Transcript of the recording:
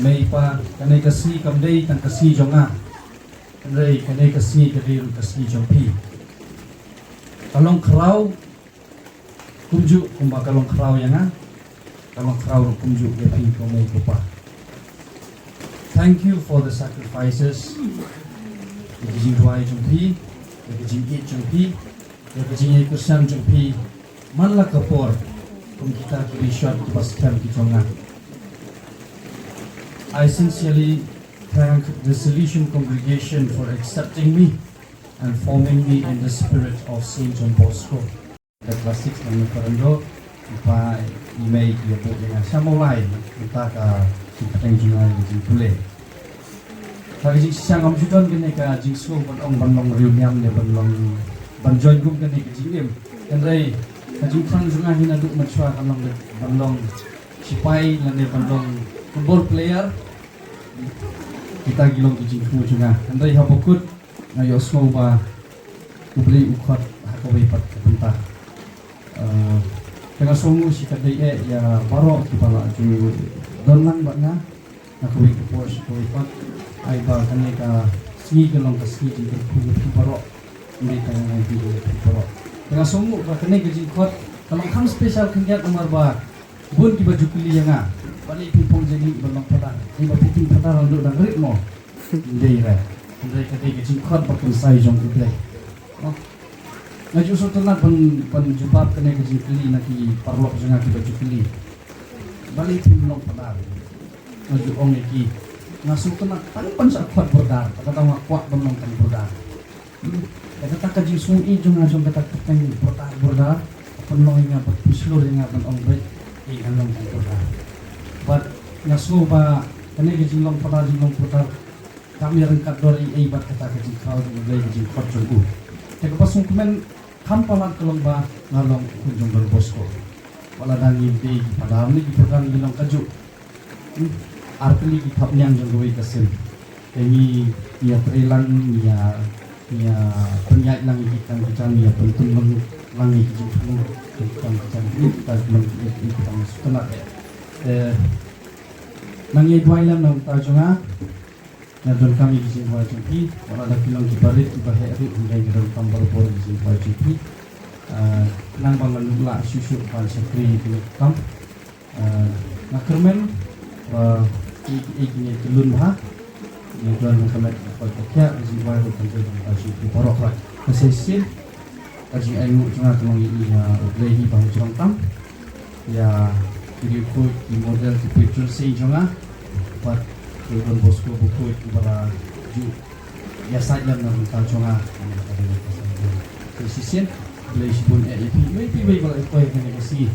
may pa kanay kasi kamday tang kasi jonga kanay kasi kadir kasi jompi kalong kraw kumju kumba kalong kraw yang kalong kraw kumju yapi ko may ko pa. Thank you for the sacrifices. Kajing tuai jumpi, kajing it jumpi, kajing ikusan jumpi, manla kapor, kung kita kiri shot kipas kem kitonga. I sincerely thank the Salesian congregation for accepting me and forming me in the spirit of Saint John Bosco. The classics ng Parando, ipa imay yabo dengan samulay, kita ka sipateng junay jing pule. Kali jing sisang am judan kene ka jing sko banong reunion ne banong banjoin gum kene ka jing kanrai ka jing khang junga hina duk machwa kanong banong sipai lane banong football player kita gilong jing fu junga kanrai habokut na yosmo ba kubli ukhat hakowe pat penta dengan songu si kadai ya barok kepala ju donlang bakna hakowe kupor hakowe pat ai ba kane ka sni gelong ka sni ji ku paro ndi ka ngai bi ku paro dengan somu ba kane ji khot kalong kham special kengkat nomor ba bun ki baju kuli yanga balik pipong jadi belong pada ni ba piping pada rondu dan ritmo ndai ra ndai ka ji khot ba kun sai jong ku play ngaju so tenat pun jubab kane ji kuli naki parlok janga ki baju kuli balik pipong pada ngaju ong iki ngasuk kena tanpan sak kuat bordar kata mak kuat benong tan bordar kata kaji sui jong ajong kata keteng bordar penong inga pat pislur inga benong bet i anong tan bordar bat ngasu ba kene kaji long pada jong bordar kami rengkat dori ai bat kata kaji kau jong lei kaji kuat jong te pasung kemen kampalan kelong ba ngalong kunjung Bosco wala dangi be padahal ni program dilong kaju artili kitap nyang jangoi kasil ini ia terilang ia penyak lang ikan kecang ia pentung lang ikan kecang ini kita kita setelah nangi dua ilam nang tajunga nadon kami di sini dua jumpi orang ada kilang kibarit kibahet itu menjadi dalam tambal bor di sini dua jumpi nang bangun susu pan sekri itu kam nakermen ini telun ha ini tuan kami dapat kerja di bawah kontrol kasih di porok lah kesesil kasih ayu cuma tolong ini ya lehi bang cerong ya video code di model di picture sih cuma buat John Bosco buku itu pada ju ya saja nak tahu cuma kesesil lehi pun EP kalau itu yang kasih